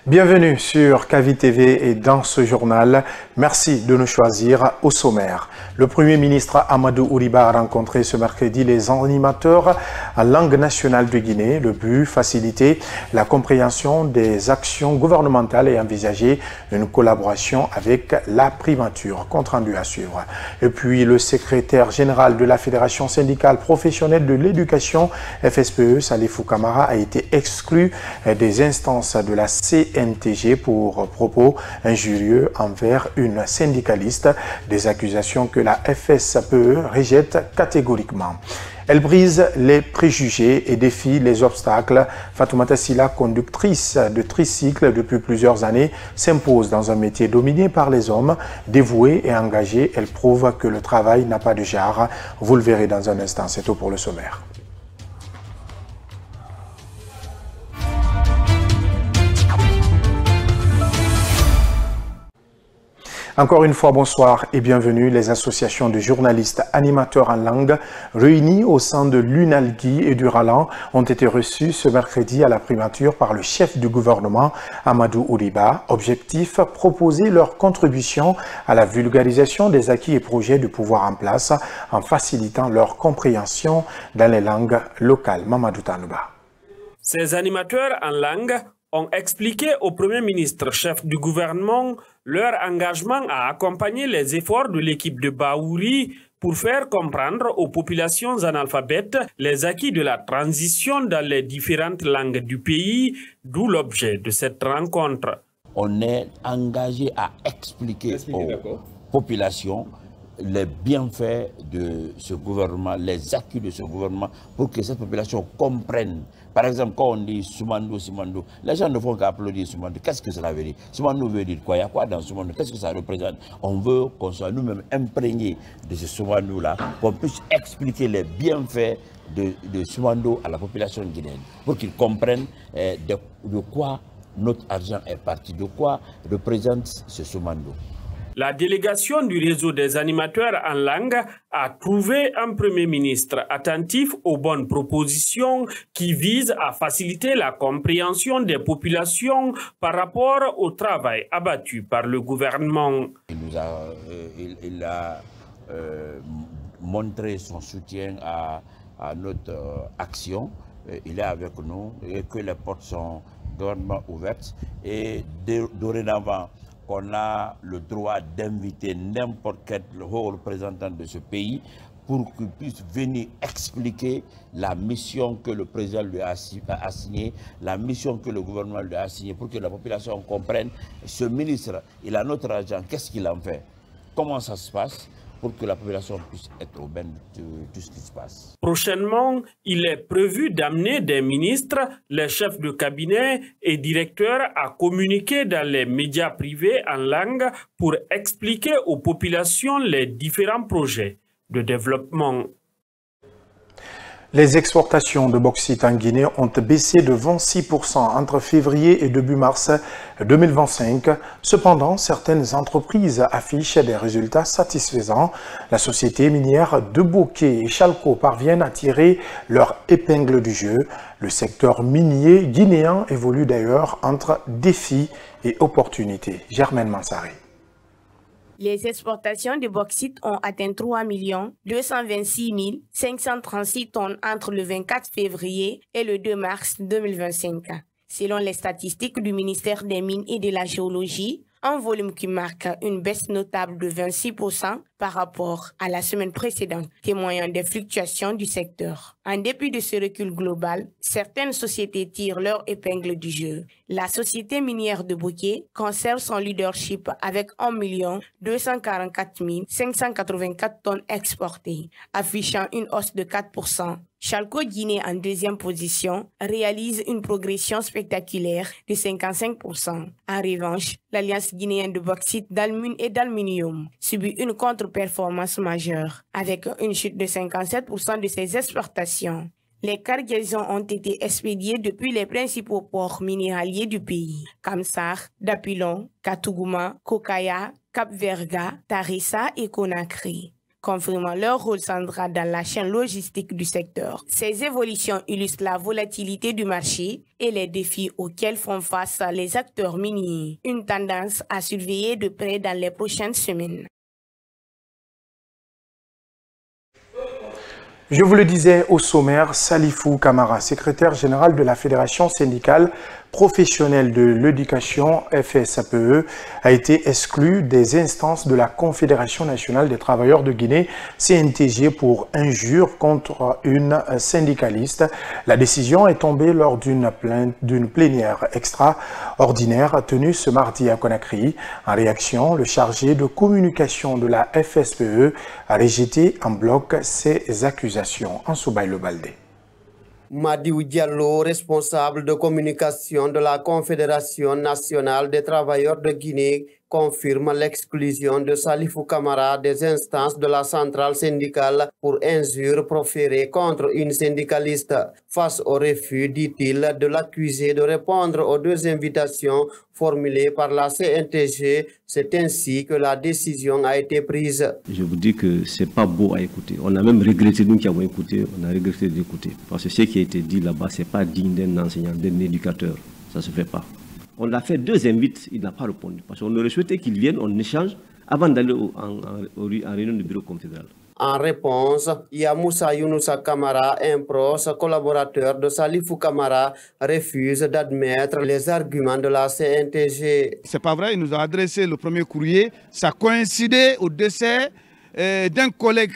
Bienvenue sur Kavi TV et dans ce journal, merci de nous choisir au sommaire. Le Premier ministre Amadou Ouriba a rencontré ce mercredi les animateurs en langue nationale de Guinée. Le but, faciliter la compréhension des actions gouvernementales et envisager une collaboration avec la primature. Compte rendu à suivre. Et puis le secrétaire général de la Fédération syndicale professionnelle de l'éducation, FSPE, Salifou Kamara, a été exclu des instances de la CNTG pour propos injurieux envers une syndicaliste, des accusations que la FSPE rejette catégoriquement. Elle brise les préjugés et défie les obstacles. Fatoumata Silla, conductrice de tricycle depuis plusieurs années, s'impose dans un métier dominé par les hommes. Dévouée et engagée, elle prouve que le travail n'a pas de genre. Vous le verrez dans un instant, c'est tout pour le sommaire. Encore une fois, bonsoir et bienvenue. Les associations de journalistes animateurs en langue réunies au sein de l'UNALGUI et du RALAN ont été reçues ce mercredi à la primature par le chef du gouvernement, Amadou Ouriba. Objectif, proposer leur contribution à la vulgarisation des acquis et projets du pouvoir en place en facilitant leur compréhension dans les langues locales. Mamadou Tanouba. Ces animateurs en langue ont expliqué au Premier ministre, chef du gouvernement, leur engagement à accompagner les efforts de l'équipe de Baouri pour faire comprendre aux populations analphabètes les acquis de la transition dans les différentes langues du pays, d'où l'objet de cette rencontre. On est engagé à expliquer aux populations les bienfaits de ce gouvernement, les acquis de ce gouvernement, pour que cette population comprenne. Par exemple, quand on dit Soumandou, Soumandou, les gens ne font qu'applaudir Soumandou. Qu'est-ce que cela veut dire? Soumandou veut dire quoi? Il y a quoi dans Soumandou? Qu'est-ce que ça représente? On veut qu'on soit nous-mêmes imprégnés de ce Soumandou-là, qu'on puisse expliquer les bienfaits de Soumandou à la population guinéenne, pour qu'ils comprennent de quoi notre argent est parti, de quoi représente ce Soumandou. La délégation du réseau des animateurs en langue a trouvé un Premier ministre attentif aux bonnes propositions qui visent à faciliter la compréhension des populations par rapport au travail abattu par le gouvernement. Il a montré son soutien à notre action. Il est avec nous et que les portes sont grandement ouvertes. Et dorénavant, qu'on a le droit d'inviter n'importe quel haut représentant de ce pays pour qu'il puisse venir expliquer la mission que le président lui a assignée, la mission que le gouvernement lui a assignée, pour que la population comprenne. Ce ministre, il a notre argent, qu'est-ce qu'il en fait? Comment ça se passe? Pour que la population puisse être au bain de tout ce qui se passe. Prochainement, il est prévu d'amener des ministres, les chefs de cabinet et directeurs à communiquer dans les médias privés en langue pour expliquer aux populations les différents projets de développement. Les exportations de bauxite en Guinée ont baissé de 26% entre février et début mars 2025. Cependant, certaines entreprises affichent des résultats satisfaisants. La société minière de Bokeh et Chalco parviennent à tirer leur épingle du jeu. Le secteur minier guinéen évolue d'ailleurs entre défis et opportunités. Germaine Mansari. Les exportations de bauxite ont atteint 3 226 536 tonnes entre le 24 février et le 2 mars 2025. Selon les statistiques du ministère des Mines et de la Géologie, un volume qui marque une baisse notable de 26% par rapport à la semaine précédente, témoignant des fluctuations du secteur. En dépit de ce recul global, certaines sociétés tirent leur épingle du jeu. La société minière de Bokeh conserve son leadership avec 1 244 584 tonnes exportées, affichant une hausse de 4%. Chalco Guinée, en deuxième position, réalise une progression spectaculaire de 55%. En revanche, l'Alliance guinéenne de bauxite, d'alumine et d'aluminium subit une contre-performance majeure, avec une chute de 57% de ses exportations. Les cargaisons ont été expédiées depuis les principaux ports minéraliers du pays, Kamsar, Dapilon, Katouguma, Kokaya, Cap-Verga, Tarissa et Conakry. confirmant leur rôle central dans la chaîne logistique du secteur. Ces évolutions illustrent la volatilité du marché et les défis auxquels font face les acteurs miniers. Une tendance à surveiller de près dans les prochaines semaines. Je vous le disais au sommaire, Salifou Camara, secrétaire général de la Fédération syndicale professionnelle de l'éducation FSAPE, a été exclu des instances de la Confédération nationale des travailleurs de Guinée, CNTG, pour injure contre une syndicaliste. La décision est tombée lors d'une plénière extraordinaire tenue ce mardi à Conakry. En réaction, le chargé de communication de la FSPE a rejeté en bloc ces accusations. En Soubaï le Baldé. Madiou Diallo, responsable de communication de la Confédération nationale des travailleurs de Guinée, confirme l'exclusion de Salifou Camara des instances de la centrale syndicale pour injures proférées contre une syndicaliste. Face au refus, dit-il, de l'accusé de répondre aux deux invitations formulées par la CNTG, c'est ainsi que la décision a été prise. Je vous dis que c'est pas beau à écouter. On a même regretté, nous qui avons écouté, on a regretté d'écouter. Parce que ce qui a été dit là-bas, c'est pas digne d'un enseignant, d'un éducateur. Ça se fait pas. On l'a fait 2 invites, il n'a pas répondu. Parce qu'on aurait souhaité qu'il vienne, on échange avant d'aller en réunion du bureau confédéral. En réponse, Yamoussa Younoussa Camara, un proche collaborateur de Salifou Camara, refuse d'admettre les arguments de la CNTG. C'est pas vrai, il nous a adressé le premier courrier. Ça coïncidait au décès d'un collègue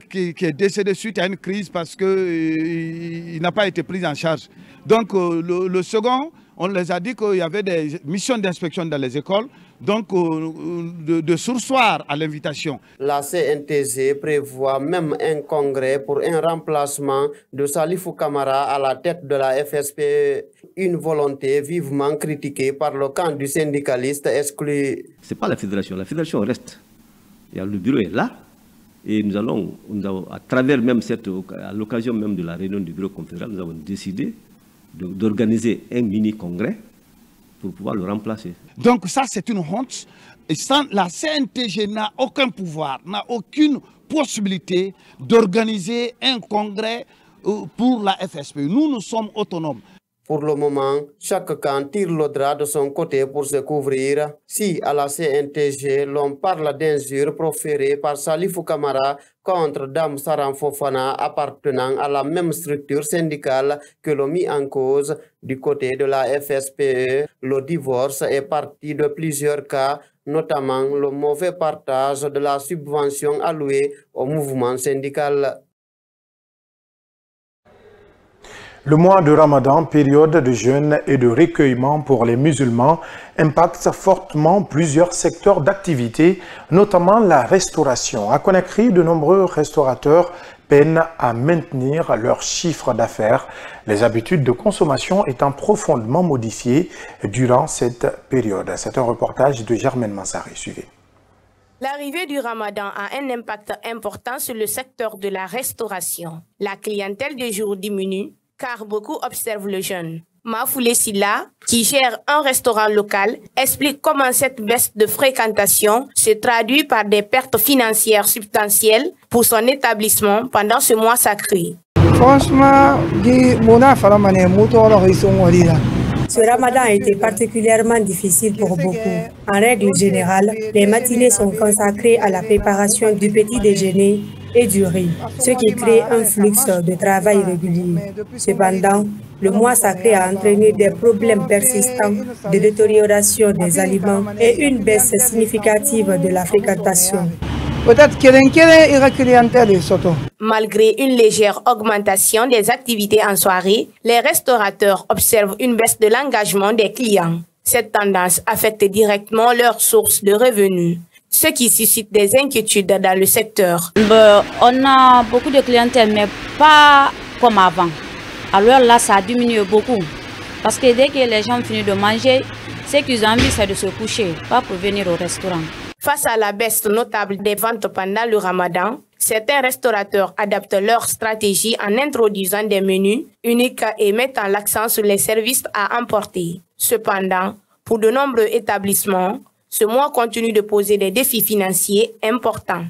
qui est décédé suite à une crise parce qu'il n'a pas été pris en charge. Donc le second, on les a dit qu'il y avait des missions d'inspection dans les écoles, donc de surseoir à l'invitation. La CNTG prévoit même un congrès pour un remplacement de Salifou Camara à la tête de la FSPE. Une volonté vivement critiquée par le camp du syndicaliste exclu. Ce n'est pas la fédération reste. Le bureau est là. Et nous avons, à travers même à l'occasion même de la réunion du bureau confédéral, nous avons décidé d'organiser un mini-congrès pour pouvoir le remplacer. Donc ça, c'est une honte. Et la CNTG n'a aucun pouvoir, n'a aucune possibilité d'organiser un congrès pour la FSP. Nous sommes autonomes. Pour le moment, chaque camp tire le drap de son côté pour se couvrir. Si à la CNTG, l'on parle d'injures proférées par Salifou Camara contre Dame Saram Fofana appartenant à la même structure syndicale que l'on mis en cause du côté de la FSPE, le divorce est parti de plusieurs cas, notamment le mauvais partage de la subvention allouée au mouvement syndical. Le mois de Ramadan, période de jeûne et de recueillement pour les musulmans, impacte fortement plusieurs secteurs d'activité, notamment la restauration. À Conakry, de nombreux restaurateurs peinent à maintenir leur chiffre d'affaires, les habitudes de consommation étant profondément modifiées durant cette période. C'est un reportage de Germaine Mansari. Suivez. L'arrivée du Ramadan a un impact important sur le secteur de la restauration. La clientèle du jour diminue, car beaucoup observent le jeûne. Mafoulé Silla, qui gère un restaurant local, explique comment cette baisse de fréquentation se traduit par des pertes financières substantielles pour son établissement pendant ce mois sacré. Franchement, ce Ramadan a été particulièrement difficile pour beaucoup. En règle générale, les matinées sont consacrées à la préparation du petit déjeuner et du riz, ce qui crée un flux de travail régulier. Cependant, le mois sacré a entraîné des problèmes persistants de détérioration des aliments et une baisse significative de la fréquentation. Malgré une légère augmentation des activités en soirée, les restaurateurs observent une baisse de l'engagement des clients. Cette tendance affecte directement leurs sources de revenus, ce qui suscite des inquiétudes dans le secteur. On a beaucoup de clientèle, mais pas comme avant. Alors là, ça a diminué beaucoup. Parce que dès que les gens finissent de manger, ce qu'ils ont envie, c'est de se coucher, pas pour venir au restaurant. Face à la baisse notable des ventes pendant le Ramadan, certains restaurateurs adaptent leur stratégie en introduisant des menus uniques et mettant l'accent sur les services à emporter. Cependant, pour de nombreux établissements, ce mois continue de poser des défis financiers importants.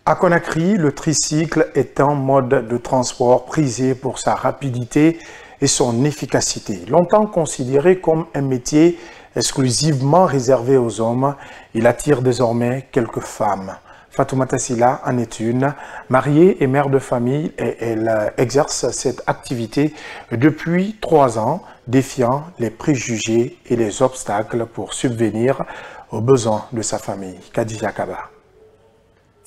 À Conakry, le tricycle est un mode de transport prisé pour sa rapidité et son efficacité. Longtemps considéré comme un métier exclusivement réservé aux hommes, il attire désormais quelques femmes. Fatoumata Silla en est une, mariée et mère de famille, et elle exerce cette activité depuis 3 ans, défiant les préjugés et les obstacles pour subvenir aux besoins de sa famille. Khadija Kaba.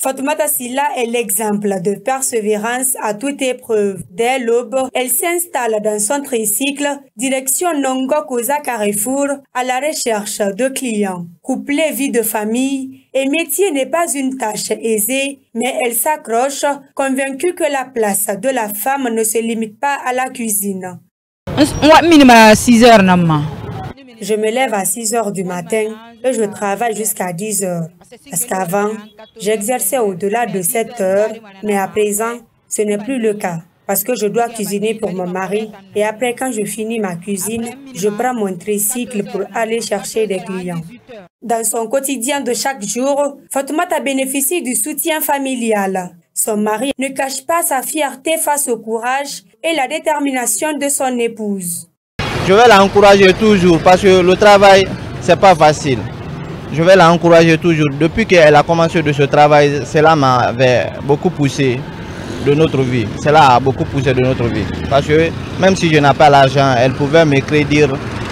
Fatoumata Silla est l'exemple de persévérance à toute épreuve. Dès l'aube, elle s'installe dans son tricycle, direction Nongo-Koza Carrefour, à la recherche de clients. Couplé vie de famille et métier n'est pas une tâche aisée, mais elle s'accroche, convaincue que la place de la femme ne se limite pas à la cuisine. Je me lève à 6 heures du matin et je travaille jusqu'à 10 heures. Parce qu'avant, j'exerçais au-delà de 7 heures, mais à présent, ce n'est plus le cas. Parce que je dois cuisiner pour mon mari et après, quand je finis ma cuisine, je prends mon tricycle pour aller chercher des clients. Dans son quotidien de chaque jour, Fatoumata bénéficie du soutien familial. Son mari ne cache pas sa fierté face au courage et la détermination de son épouse. Je vais l'encourager toujours parce que le travail, c'est pas facile. Je vais l'encourager toujours. Depuis qu'elle a commencé de ce travail, cela m'avait beaucoup poussé de notre vie. Cela a beaucoup poussé de notre vie. Parce que même si je n'ai pas l'argent, elle pouvait me créditer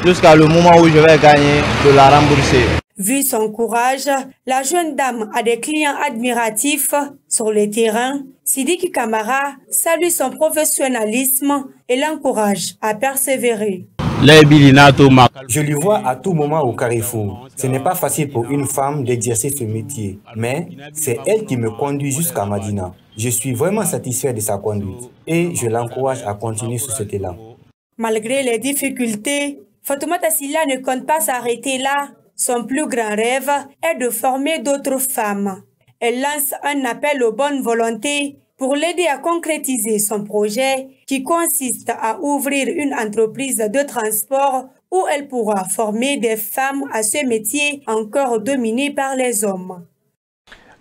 jusqu'à le moment où je vais gagner de la rembourser. Vu son courage, la jeune dame a des clients admiratifs sur le terrain. Sidiki Kamara salue son professionnalisme et l'encourage à persévérer. Je lui vois à tout moment au carrefour. Ce n'est pas facile pour une femme d'exercer ce métier, mais c'est elle qui me conduit jusqu'à Madina. Je suis vraiment satisfait de sa conduite et je l'encourage à continuer sur cet élan. Malgré les difficultés, Fatoumata Silla ne compte pas s'arrêter là. Son plus grand rêve est de former d'autres femmes. Elle lance un appel aux bonnes volontés pour l'aider à concrétiser son projet qui consiste à ouvrir une entreprise de transport où elle pourra former des femmes à ce métier encore dominé par les hommes.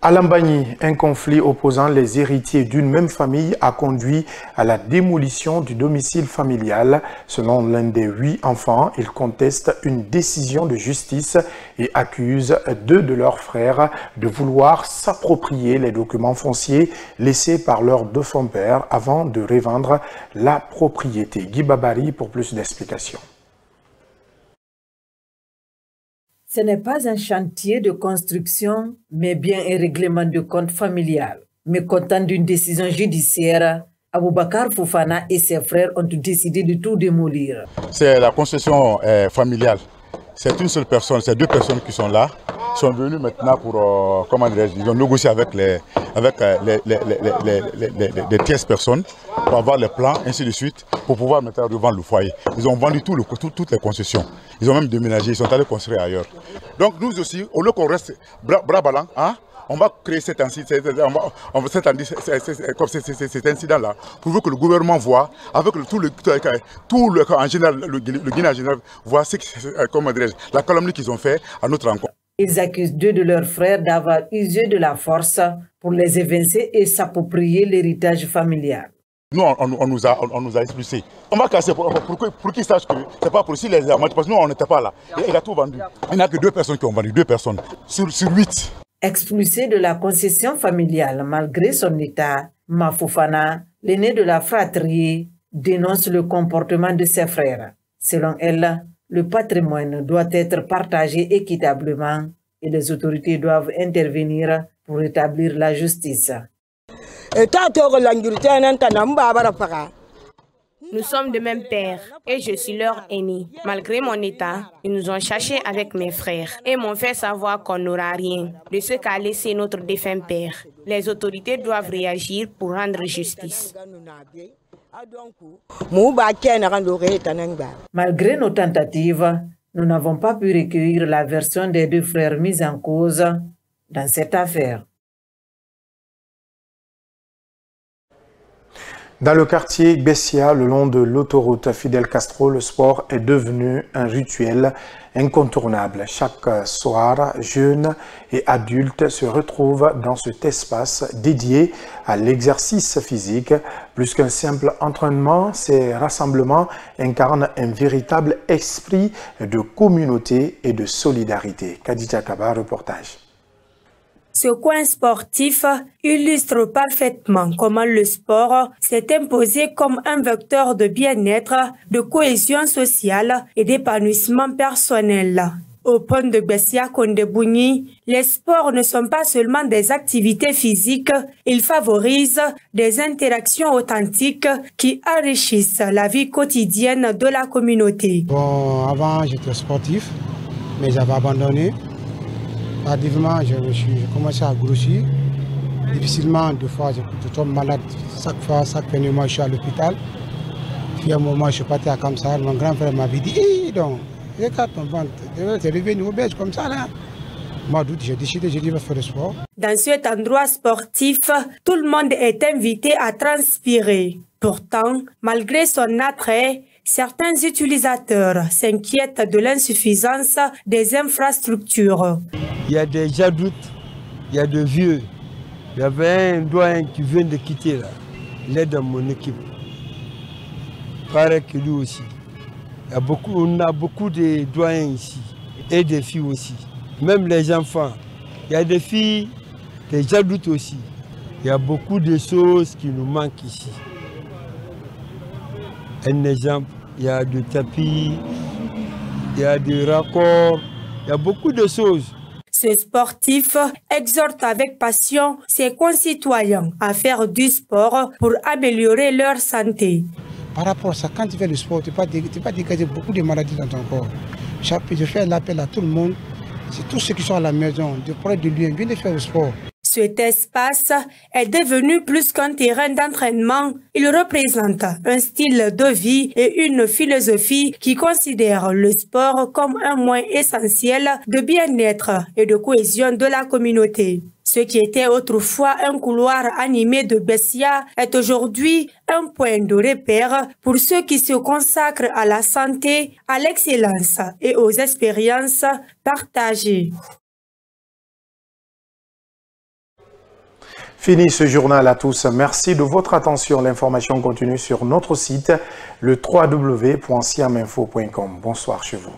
À Lambagny, un conflit opposant les héritiers d'une même famille a conduit à la démolition du domicile familial. Selon l'un des 8 enfants, ils contestent une décision de justice et accusent 2 de leurs frères de vouloir s'approprier les documents fonciers laissés par leur défunt père avant de revendre la propriété. Guy Babari pour plus d'explications. Ce n'est pas un chantier de construction, mais bien un règlement de compte familial. Mécontent d'une décision judiciaire, Aboubakar Fofana et ses frères ont décidé de tout démolir. C'est la construction familiale. C'est une seule personne, c'est 2 personnes qui sont là. Ils sont venus maintenant pour, ils ont négocié avec les tierces personnes pour avoir les plans, ainsi de suite, pour pouvoir maintenant revendre le foyer. Ils ont vendu toutes les concessions. Ils ont même déménagé, ils sont allés construire ailleurs. Donc nous aussi, au lieu qu'on reste bras ballants, hein, on va créer cet incident-là pour que le gouvernement voit, avec tout le en général, le Guinée en général, voit la calomnie qu'ils ont fait à notre rencontre. Ils accusent 2 de leurs frères d'avoir usé de la force pour les évincer et s'approprier l'héritage familial. Nous, on nous a expulsés. On va casser pour qu'ils sachent que ce n'est pas pour si les armes, parce que nous, on n'était pas là. Il a tout vendu. Il n'y a que 2 personnes qui ont vendu, 2 personnes sur 8. Expulsé de la concession familiale malgré son état, Mafofana, l'aîné de la fratrie, dénonce le comportement de ses frères. Selon elle, le patrimoine doit être partagé équitablement et les autorités doivent intervenir pour rétablir la justice. Nous sommes de même père et je suis leur aîné. Malgré mon état, ils nous ont cherchés avec mes frères et m'ont fait savoir qu'on n'aura rien de ce qu'a laissé notre défunt père. Les autorités doivent réagir pour rendre justice. Malgré nos tentatives, nous n'avons pas pu recueillir la version des 2 frères mis en cause dans cette affaire. Dans le quartier Bessia, le long de l'autoroute Fidel Castro, le sport est devenu un rituel incontournable. Chaque soir, jeunes et adultes se retrouvent dans cet espace dédié à l'exercice physique. Plus qu'un simple entraînement, ces rassemblements incarnent un véritable esprit de communauté et de solidarité. Khadija Kaba, reportage. Ce coin sportif illustre parfaitement comment le sport s'est imposé comme un vecteur de bien-être, de cohésion sociale et d'épanouissement personnel. Au pont de Bessia Kondebouni, les sports ne sont pas seulement des activités physiques, ils favorisent des interactions authentiques qui enrichissent la vie quotidienne de la communauté. Bon, avant j'étais sportif, mais j'avais abandonné. Tardivement, j'ai commencé à grossir. Difficilement, deux fois, je tombe malade. Chaque fin de mois, je suis à l'hôpital. Puis à un moment, je suis parti à Kamsar. Mon grand frère m'avait dit, hé, donc, regarde ton ventre, tu es devenu obèse comme ça, là. Moi, j'ai décidé, j'ai dit, je vais faire le sport. Dans cet endroit sportif, tout le monde est invité à transpirer. Pourtant, malgré son attrait, certains utilisateurs s'inquiètent de l'insuffisance des infrastructures. Il y a des adultes, il y a des vieux. Il y avait un doyen qui vient de quitter là. Il est dans mon équipe. Pareil que lui aussi. On a beaucoup de doyens ici et des filles aussi. Même les enfants. Il y a des filles, des adultes aussi. Il y a beaucoup de choses qui nous manquent ici. Un exemple, il y a des tapis, il y a des raccords, il y a beaucoup de choses. Ce sportif exhorte avec passion ses concitoyens à faire du sport pour améliorer leur santé. Par rapport à ça, quand tu fais le sport, tu ne peux pas dégager beaucoup de maladies dans ton corps. Je fais l'appel à tout le monde, c'est tous ceux qui sont à la maison, de près de lui, viennent faire le sport. Cet espace est devenu plus qu'un terrain d'entraînement. Il représente un style de vie et une philosophie qui considère le sport comme un moyen essentiel de bien-être et de cohésion de la communauté. Ce qui était autrefois un couloir animé de Bessia est aujourd'hui un point de repère pour ceux qui se consacrent à la santé, à l'excellence et aux expériences partagées. Fini ce journal à tous. Merci de votre attention. L'information continue sur notre site, le www.siaminfo.com. Bonsoir chez vous.